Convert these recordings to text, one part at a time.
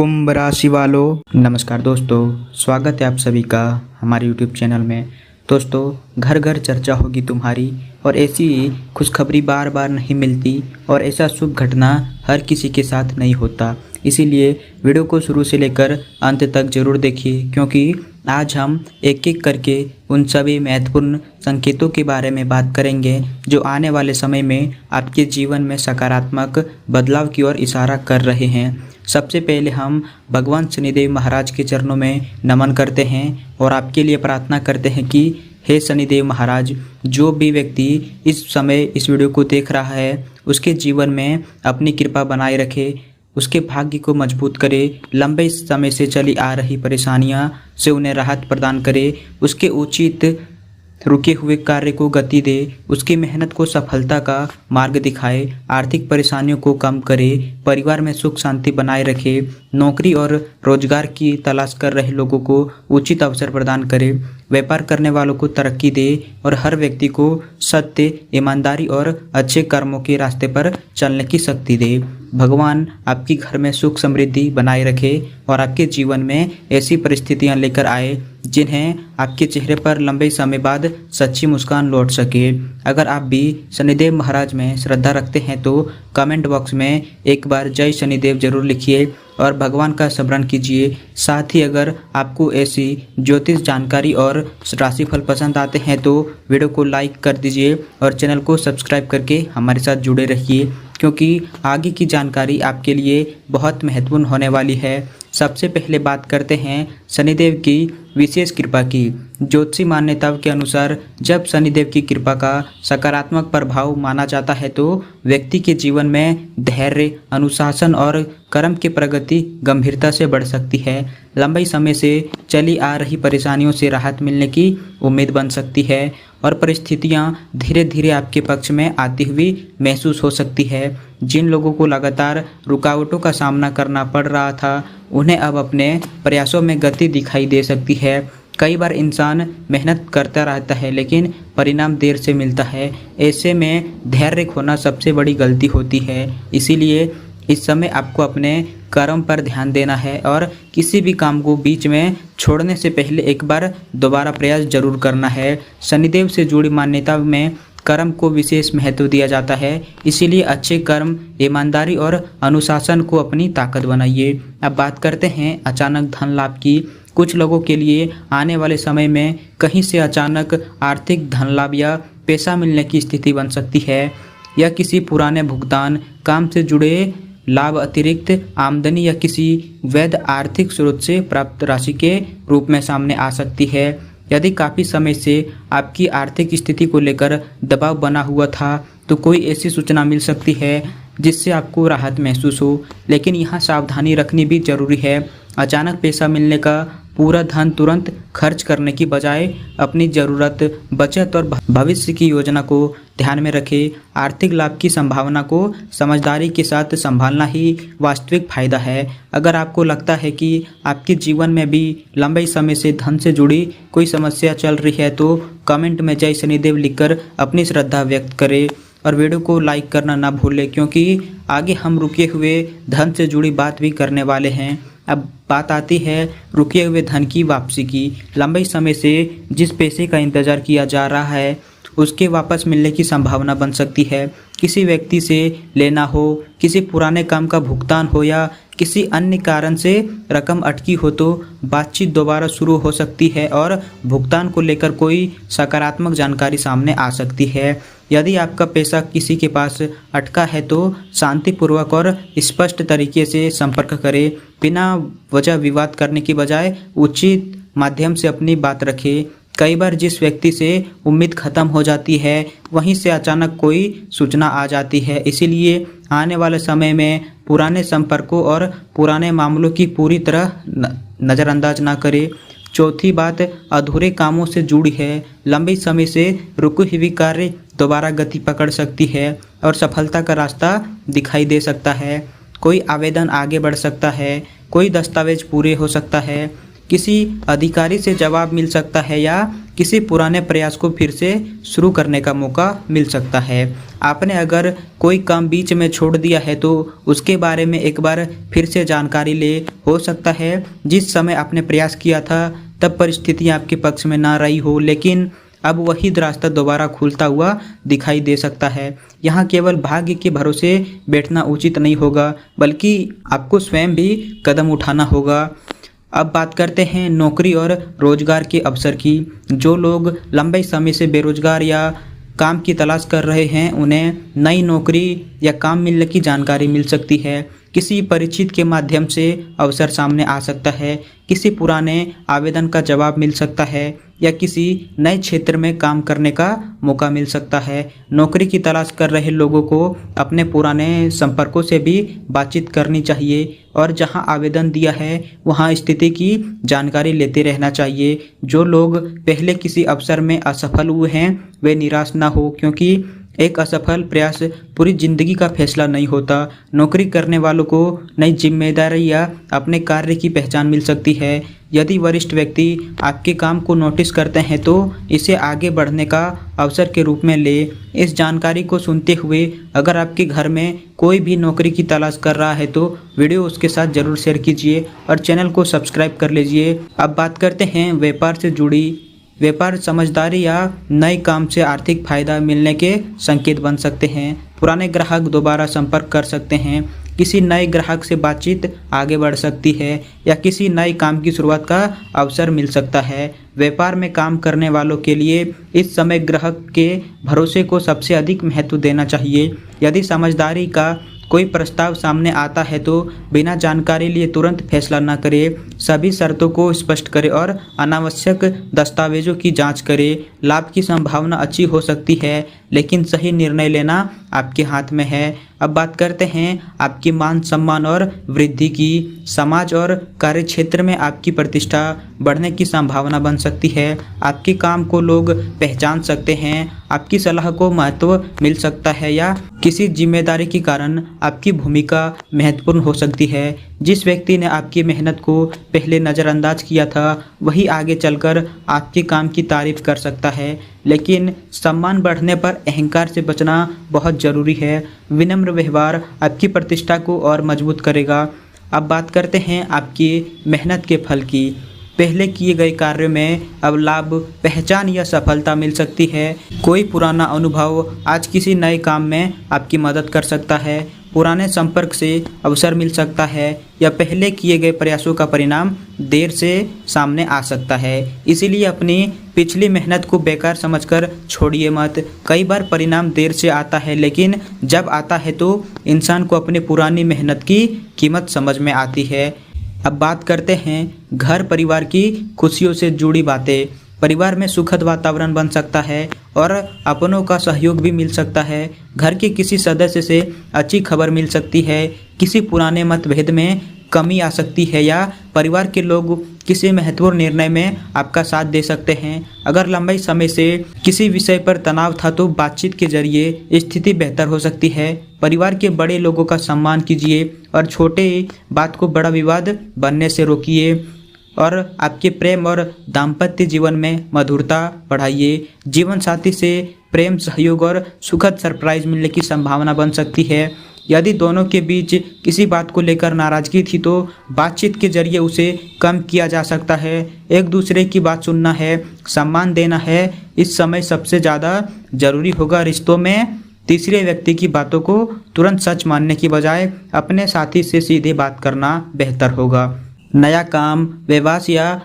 कुंभ राशि वालों, नमस्कार दोस्तों। स्वागत है आप सभी का हमारे YouTube चैनल में। दोस्तों, घर घर चर्चा होगी तुम्हारी और ऐसी खुशखबरी बार बार नहीं मिलती और ऐसा शुभ घटना हर किसी के साथ नहीं होता। इसीलिए वीडियो को शुरू से लेकर अंत तक जरूर देखिए, क्योंकि आज हम एक एक करके उन सभी महत्वपूर्ण संकेतों के बारे में बात करेंगे जो आने वाले समय में आपके जीवन में सकारात्मक बदलाव की ओर इशारा कर रहे हैं। सबसे पहले हम भगवान शनिदेव महाराज के चरणों में नमन करते हैं और आपके लिए प्रार्थना करते हैं कि हे शनिदेव महाराज, जो भी व्यक्ति इस समय इस वीडियो को देख रहा है उसके जीवन में अपनी कृपा बनाए रखे, उसके भाग्य को मजबूत करे, लंबे समय से चली आ रही परेशानियां से उन्हें राहत प्रदान करे, उसके उचित रुके हुए कार्य को गति दे, उसकी मेहनत को सफलता का मार्ग दिखाए, आर्थिक परेशानियों को कम करे, परिवार में सुख शांति बनाए रखे, नौकरी और रोजगार की तलाश कर रहे लोगों को उचित अवसर प्रदान करे, व्यापार करने वालों को तरक्की दे और हर व्यक्ति को सत्य, ईमानदारी और अच्छे कर्मों के रास्ते पर चलने की शक्ति दे। भगवान आपके घर में सुख समृद्धि बनाए रखे और आपके जीवन में ऐसी परिस्थितियां लेकर आए जिन्हें आपके चेहरे पर लंबे समय बाद सच्ची मुस्कान लौट सके। अगर आप भी शनिदेव महाराज में श्रद्धा रखते हैं तो कमेंट बॉक्स में एक बार जय शनिदेव जरूर लिखिए और भगवान का स्मरण कीजिए। साथ ही अगर आपको ऐसी ज्योतिष जानकारी और राशिफल पसंद आते हैं तो वीडियो को लाइक कर दीजिए और चैनल को सब्सक्राइब करके हमारे साथ जुड़े रहिए, क्योंकि आगे की जानकारी आपके लिए बहुत महत्वपूर्ण होने वाली है। सबसे पहले बात करते हैं शनिदेव की विशेष कृपा की। ज्योतिषी मान्यताओं के अनुसार जब शनिदेव की कृपा का सकारात्मक प्रभाव माना जाता है तो व्यक्ति के जीवन में धैर्य, अनुशासन और कर्म की प्रगति गंभीरता से बढ़ सकती है। लंबे समय से चली आ रही परेशानियों से राहत मिलने की उम्मीद बन सकती है और परिस्थितियां धीरे धीरे आपके पक्ष में आती हुई महसूस हो सकती है। जिन लोगों को लगातार रुकावटों का सामना करना पड़ रहा था, उन्हें अब अपने प्रयासों में गति दिखाई दे सकती है। कई बार इंसान मेहनत करता रहता है लेकिन परिणाम देर से मिलता है। ऐसे में धैर्य खोना सबसे बड़ी गलती होती है। इसीलिए इस समय आपको अपने कर्म पर ध्यान देना है और किसी भी काम को बीच में छोड़ने से पहले एक बार दोबारा प्रयास जरूर करना है। शनिदेव से जुड़ी मान्यता में कर्म को विशेष महत्व दिया जाता है, इसीलिए अच्छे कर्म, ईमानदारी और अनुशासन को अपनी ताकत बनाइए। अब बात करते हैं अचानक धन लाभ की। कुछ लोगों के लिए आने वाले समय में कहीं से अचानक आर्थिक धन लाभ या पैसा मिलने की स्थिति बन सकती है। यह किसी पुराने भुगतान, काम से जुड़े लाभ, अतिरिक्त आमदनी या किसी वैध आर्थिक स्रोत से प्राप्त राशि के रूप में सामने आ सकती है। यदि काफ़ी समय से आपकी आर्थिक स्थिति को लेकर दबाव बना हुआ था तो कोई ऐसी सूचना मिल सकती है जिससे आपको राहत महसूस हो, लेकिन यहाँ सावधानी रखनी भी जरूरी है। अचानक पैसा मिलने का पूरा धन तुरंत खर्च करने की बजाय अपनी ज़रूरत, बचत और भविष्य की योजना को ध्यान में रखें। आर्थिक लाभ की संभावना को समझदारी के साथ संभालना ही वास्तविक फायदा है। अगर आपको लगता है कि आपके जीवन में भी लंबे समय से धन से जुड़ी कोई समस्या चल रही है तो कमेंट में जय शनिदेव लिखकर अपनी श्रद्धा व्यक्त करें और वीडियो को लाइक करना ना भूलें, क्योंकि आगे हम रुके हुए धन से जुड़ी बात भी करने वाले हैं। अब बात आती है रुके हुए धन की वापसी की। लंबे समय से जिस पैसे का इंतज़ार किया जा रहा है उसके वापस मिलने की संभावना बन सकती है। किसी व्यक्ति से लेना हो, किसी पुराने काम का भुगतान हो या किसी अन्य कारण से रकम अटकी हो तो बातचीत दोबारा शुरू हो सकती है और भुगतान को लेकर कोई सकारात्मक जानकारी सामने आ सकती है। यदि आपका पैसा किसी के पास अटका है तो शांतिपूर्वक और स्पष्ट तरीके से संपर्क करें। बिना वजह विवाद करने की बजाय उचित माध्यम से अपनी बात रखें। कई बार जिस व्यक्ति से उम्मीद खत्म हो जाती है वहीं से अचानक कोई सूचना आ जाती है, इसीलिए आने वाले समय में पुराने संपर्कों और पुराने मामलों की पूरी तरह नज़रअंदाज ना करें। चौथी बात अधूरे कामों से जुड़ी है। लंबे समय से रुकी हुई कार्य दोबारा गति पकड़ सकती है और सफलता का रास्ता दिखाई दे सकता है। कोई आवेदन आगे बढ़ सकता है, कोई दस्तावेज पूरे हो सकता है, किसी अधिकारी से जवाब मिल सकता है या किसी पुराने प्रयास को फिर से शुरू करने का मौका मिल सकता है। आपने अगर कोई काम बीच में छोड़ दिया है तो उसके बारे में एक बार फिर से जानकारी ले। हो सकता है जिस समय आपने प्रयास किया था तब परिस्थितियाँ आपके पक्ष में ना रही हो, लेकिन अब वही रास्ता दोबारा खुलता हुआ दिखाई दे सकता है। यहाँ केवल भाग्य के भरोसे बैठना उचित नहीं होगा, बल्कि आपको स्वयं भी कदम उठाना होगा। अब बात करते हैं नौकरी और रोजगार के अवसर की। जो लोग लंबे समय से बेरोजगार या काम की तलाश कर रहे हैं, उन्हें नई नौकरी या काम मिलने की जानकारी मिल सकती है। किसी परिचित के माध्यम से अवसर सामने आ सकता है, किसी पुराने आवेदन का जवाब मिल सकता है या किसी नए क्षेत्र में काम करने का मौका मिल सकता है। नौकरी की तलाश कर रहे लोगों को अपने पुराने संपर्कों से भी बातचीत करनी चाहिए और जहां आवेदन दिया है वहां स्थिति की जानकारी लेते रहना चाहिए। जो लोग पहले किसी अवसर में असफल हुए हैं वे निराश ना हो, क्योंकि एक असफल प्रयास पूरी जिंदगी का फैसला नहीं होता। नौकरी करने वालों को नई जिम्मेदारी या अपने कार्य की पहचान मिल सकती है। यदि वरिष्ठ व्यक्ति आपके काम को नोटिस करते हैं तो इसे आगे बढ़ने का अवसर के रूप में ले। इस जानकारी को सुनते हुए अगर आपके घर में कोई भी नौकरी की तलाश कर रहा है तो वीडियो उसके साथ ज़रूर शेयर कीजिए और चैनल को सब्सक्राइब कर लीजिए। अब बात करते हैं व्यापार से जुड़ी। व्यापार समझदारी या नए काम से आर्थिक फायदा मिलने के संकेत बन सकते हैं। पुराने ग्राहक दोबारा संपर्क कर सकते हैं, किसी नए ग्राहक से बातचीत आगे बढ़ सकती है या किसी नए काम की शुरुआत का अवसर मिल सकता है। व्यापार में काम करने वालों के लिए इस समय ग्राहक के भरोसे को सबसे अधिक महत्व देना चाहिए। यदि समझदारी का कोई प्रस्ताव सामने आता है तो बिना जानकारी लिए तुरंत फैसला न करें। सभी शर्तों को स्पष्ट करें और अनावश्यक दस्तावेजों की जांच करें। लाभ की संभावना अच्छी हो सकती है, लेकिन सही निर्णय लेना आपके हाथ में है। अब बात करते हैं आपकी मान सम्मान और वृद्धि की। समाज और कार्य क्षेत्र में आपकी प्रतिष्ठा बढ़ने की संभावना बन सकती है। आपके काम को लोग पहचान सकते हैं, आपकी सलाह को महत्व मिल सकता है या किसी जिम्मेदारी के कारण आपकी भूमिका महत्वपूर्ण हो सकती है। जिस व्यक्ति ने आपकी मेहनत को पहले नज़रअंदाज किया था वही आगे चलकर आपके काम की तारीफ कर सकता है, लेकिन सम्मान बढ़ने पर अहंकार से बचना बहुत ज़रूरी है। विनम्र व्यवहार आपकी प्रतिष्ठा को और मजबूत करेगा। अब बात करते हैं आपकी मेहनत के फल की। पहले किए गए कार्यों में अब लाभ, पहचान या सफलता मिल सकती है। कोई पुराना अनुभव आज किसी नए काम में आपकी मदद कर सकता है। पुराने संपर्क से अवसर मिल सकता है या पहले किए गए प्रयासों का परिणाम देर से सामने आ सकता है। इसीलिए अपनी पिछली मेहनत को बेकार समझकर छोड़िए मत। कई बार परिणाम देर से आता है, लेकिन जब आता है तो इंसान को अपनी पुरानी मेहनत की कीमत समझ में आती है। अब बात करते हैं घर परिवार की खुशियों से जुड़ी बातें। परिवार में सुखद वातावरण बन सकता है और अपनों का सहयोग भी मिल सकता है। घर के किसी सदस्य से अच्छी खबर मिल सकती है, किसी पुराने मतभेद में कमी आ सकती है या परिवार के लोग किसी महत्वपूर्ण निर्णय में आपका साथ दे सकते हैं। अगर लंबे समय से किसी विषय पर तनाव था तो बातचीत के जरिए स्थिति बेहतर हो सकती है। परिवार के बड़े लोगों का सम्मान कीजिए और छोटे बात को बड़ा विवाद बनने से रोकिए और आपके प्रेम और दाम्पत्य जीवन में मधुरता बढ़ाइए। जीवन साथी से प्रेम, सहयोग और सुखद सरप्राइज मिलने की संभावना बन सकती है। यदि दोनों के बीच किसी बात को लेकर नाराजगी थी तो बातचीत के जरिए उसे कम किया जा सकता है। एक दूसरे की बात सुनना है, सम्मान देना है। इस समय सबसे ज़्यादा जरूरी होगा। रिश्तों में तीसरे व्यक्ति की बातों को तुरंत सच मानने की बजाय अपने साथी से सीधे बात करना बेहतर होगा। नया काम, व्यवसाय या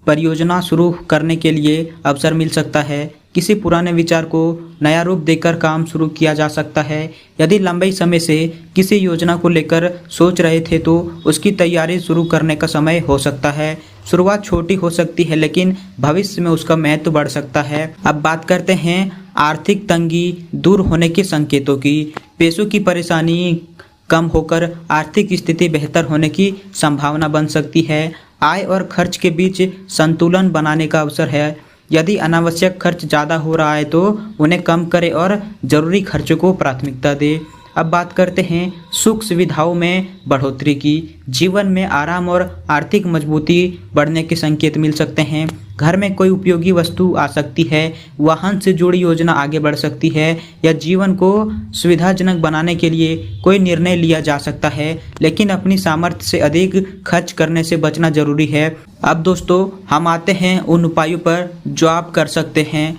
परियोजना शुरू करने के लिए अवसर मिल सकता है। किसी पुराने विचार को नया रूप देकर काम शुरू किया जा सकता है। यदि लंबे समय से किसी योजना को लेकर सोच रहे थे तो उसकी तैयारी शुरू करने का समय हो सकता है। शुरुआत छोटी हो सकती है, लेकिन भविष्य में उसका महत्व बढ़ सकता है। अब बात करते हैं आर्थिक तंगी दूर होने के संकेतों की। पैसों की परेशानी कम होकर आर्थिक स्थिति बेहतर होने की संभावना बन सकती है। आय और खर्च के बीच संतुलन बनाने का अवसर है। यदि अनावश्यक खर्च ज़्यादा हो रहा है तो उन्हें कम करें और ज़रूरी खर्चों को प्राथमिकता दें। अब बात करते हैं सुख सुविधाओं में बढ़ोतरी की। जीवन में आराम और आर्थिक मजबूती बढ़ने के संकेत मिल सकते हैं। घर में कोई उपयोगी वस्तु आ सकती है, वाहन से जुड़ी योजना आगे बढ़ सकती है या जीवन को सुविधाजनक बनाने के लिए कोई निर्णय लिया जा सकता है, लेकिन अपनी सामर्थ्य से अधिक खर्च करने से बचना जरूरी है। अब दोस्तों हम आते हैं उन उपायों पर जो आप कर सकते हैं।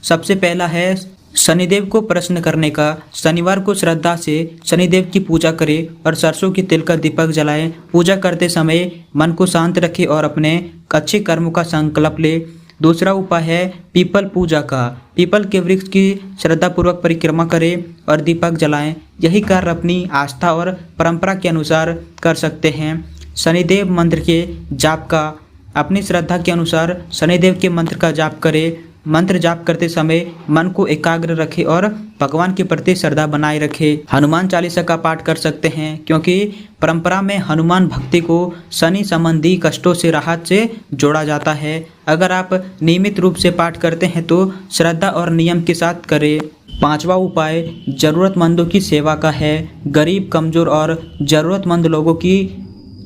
सबसे पहला है शनिदेव को प्रसन्न करने का। शनिवार को श्रद्धा से शनिदेव की पूजा करें और सरसों के तेल का दीपक जलाएं। पूजा करते समय मन को शांत रखें और अपने अच्छे कर्मों का संकल्प ले। दूसरा उपाय है पीपल पूजा का। पीपल के वृक्ष की श्रद्धापूर्वक परिक्रमा करें और दीपक जलाएं। यही कार्य अपनी आस्था और परंपरा के अनुसार कर सकते हैं। शनिदेव मंत्र के जाप का। अपनी श्रद्धा के अनुसार शनिदेव के मंत्र का जाप करें। मंत्र जाप करते समय मन को एकाग्र रखें और भगवान के प्रति श्रद्धा बनाए रखें। हनुमान चालीसा का पाठ कर सकते हैं क्योंकि परंपरा में हनुमान भक्ति को शनि संबंधी कष्टों से राहत से जोड़ा जाता है। अगर आप नियमित रूप से पाठ करते हैं तो श्रद्धा और नियम के साथ करें। पांचवा उपाय जरूरतमंदों की सेवा का है। गरीब, कमजोर और जरूरतमंद लोगों की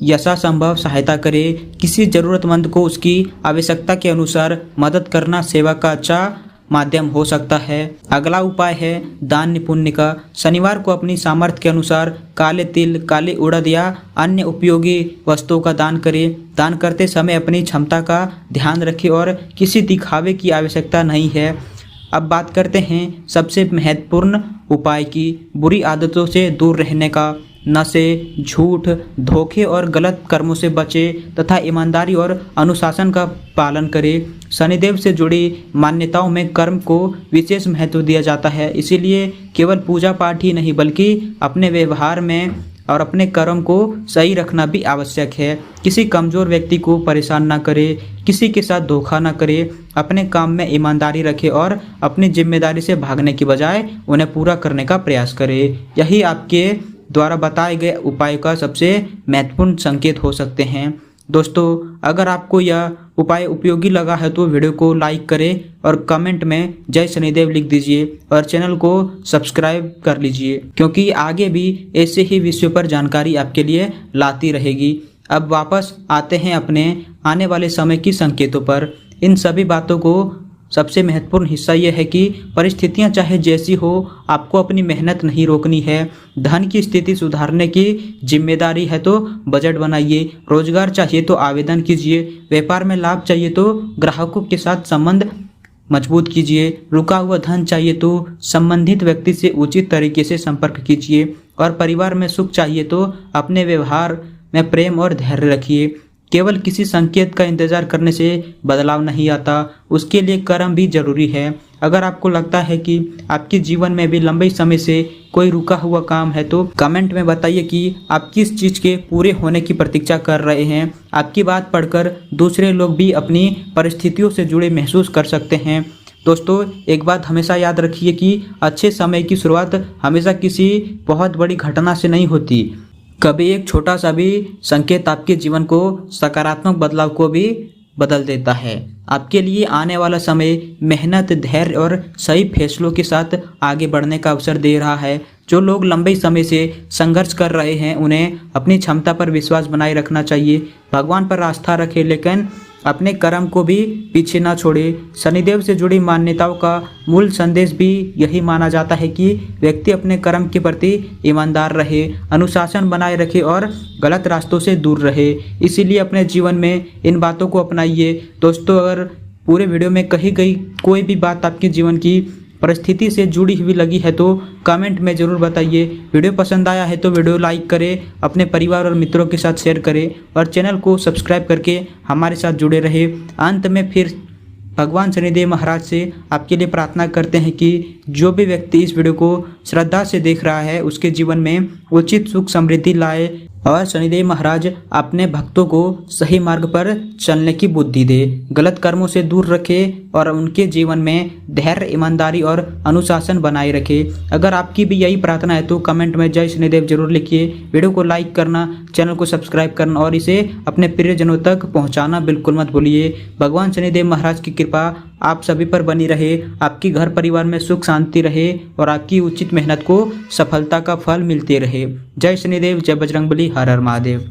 यथासंभव सहायता करें। किसी जरूरतमंद को उसकी आवश्यकता के अनुसार मदद करना सेवा का अच्छा माध्यम हो सकता है। अगला उपाय है दान पुण्य का। शनिवार को अपनी सामर्थ्य के अनुसार काले तिल, काले उड़द या अन्य उपयोगी वस्तुओं का दान करें। दान करते समय अपनी क्षमता का ध्यान रखें और किसी दिखावे की आवश्यकता नहीं है। अब बात करते हैं सबसे महत्वपूर्ण उपाय की। बुरी आदतों से दूर रहने का। नशे, झूठ, धोखे और गलत कर्मों से बचें तथा ईमानदारी और अनुशासन का पालन करें। शनिदेव से जुड़ी मान्यताओं में कर्म को विशेष महत्व दिया जाता है, इसीलिए केवल पूजा पाठ ही नहीं बल्कि अपने व्यवहार में और अपने कर्म को सही रखना भी आवश्यक है। किसी कमज़ोर व्यक्ति को परेशान ना करें, किसी के साथ धोखा ना करें, अपने काम में ईमानदारी रखें और अपनी जिम्मेदारी से भागने की बजाय उन्हें पूरा करने का प्रयास करें। यही आपके द्वारा बताए गए उपाय का सबसे महत्वपूर्ण संकेत हो सकते हैं। दोस्तों अगर आपको यह उपाय उपयोगी लगा है तो वीडियो को लाइक करें और कमेंट में जय शनिदेव लिख दीजिए और चैनल को सब्सक्राइब कर लीजिए क्योंकि आगे भी ऐसे ही विषयों पर जानकारी आपके लिए लाती रहेगी। अब वापस आते हैं अपने आने वाले समय की संकेतों पर। इन सभी बातों को सबसे महत्वपूर्ण हिस्सा यह है कि परिस्थितियां चाहे जैसी हो आपको अपनी मेहनत नहीं रोकनी है। धन की स्थिति सुधारने की जिम्मेदारी है तो बजट बनाइए। रोजगार चाहिए तो आवेदन कीजिए। व्यापार में लाभ चाहिए तो ग्राहकों के साथ संबंध मजबूत कीजिए। रुका हुआ धन चाहिए तो संबंधित व्यक्ति से उचित तरीके से संपर्क कीजिए। और परिवार में सुख चाहिए तो अपने व्यवहार में प्रेम और धैर्य रखिए। केवल किसी संकेत का इंतजार करने से बदलाव नहीं आता, उसके लिए कर्म भी जरूरी है। अगर आपको लगता है कि आपके जीवन में भी लंबे समय से कोई रुका हुआ काम है तो कमेंट में बताइए कि आप किस चीज़ के पूरे होने की प्रतीक्षा कर रहे हैं। आपकी बात पढ़कर दूसरे लोग भी अपनी परिस्थितियों से जुड़े महसूस कर सकते हैं। दोस्तों एक बात हमेशा याद रखिए कि अच्छे समय की शुरुआत हमेशा किसी बहुत बड़ी घटना से नहीं होती। कभी एक छोटा सा भी संकेत आपके जीवन को सकारात्मक बदलाव को भी बदल देता है। आपके लिए आने वाला समय मेहनत, धैर्य और सही फैसलों के साथ आगे बढ़ने का अवसर दे रहा है। जो लोग लंबे समय से संघर्ष कर रहे हैं उन्हें अपनी क्षमता पर विश्वास बनाए रखना चाहिए। भगवान पर आस्था रखें लेकिन अपने कर्म को भी पीछे ना छोड़े। शनिदेव से जुड़ी मान्यताओं का मूल संदेश भी यही माना जाता है कि व्यक्ति अपने कर्म के प्रति ईमानदार रहे, अनुशासन बनाए रखे और गलत रास्तों से दूर रहे। इसीलिए अपने जीवन में इन बातों को अपनाइए। दोस्तों अगर पूरे वीडियो में कही गई कोई भी बात आपके जीवन की परिस्थिति से जुड़ी हुई लगी है तो कमेंट में ज़रूर बताइए। वीडियो पसंद आया है तो वीडियो लाइक करें, अपने परिवार और मित्रों के साथ शेयर करें और चैनल को सब्सक्राइब करके हमारे साथ जुड़े रहे। अंत में फिर भगवान शनिदेव महाराज से आपके लिए प्रार्थना करते हैं कि जो भी व्यक्ति इस वीडियो को श्रद्धा से देख रहा है उसके जीवन में उचित सुख समृद्धि लाए और शनिदेव महाराज अपने भक्तों को सही मार्ग पर चलने की बुद्धि दे, गलत कर्मों से दूर रखे और उनके जीवन में धैर्य, ईमानदारी और अनुशासन बनाए रखे। अगर आपकी भी यही प्रार्थना है तो कमेंट में जय शनिदेव जरूर लिखिए। वीडियो को लाइक करना, चैनल को सब्सक्राइब करना और इसे अपने प्रियजनों तक पहुँचाना बिल्कुल मत भूलिए। भगवान शनिदेव महाराज की कृपा आप सभी पर बनी रहे, आपकी घर परिवार में सुख शांति रहे और आपकी उचित मेहनत को सफलता का फल मिलते रहे। जय शनिदेव, जय बजरंगबली, हर हर महादेव।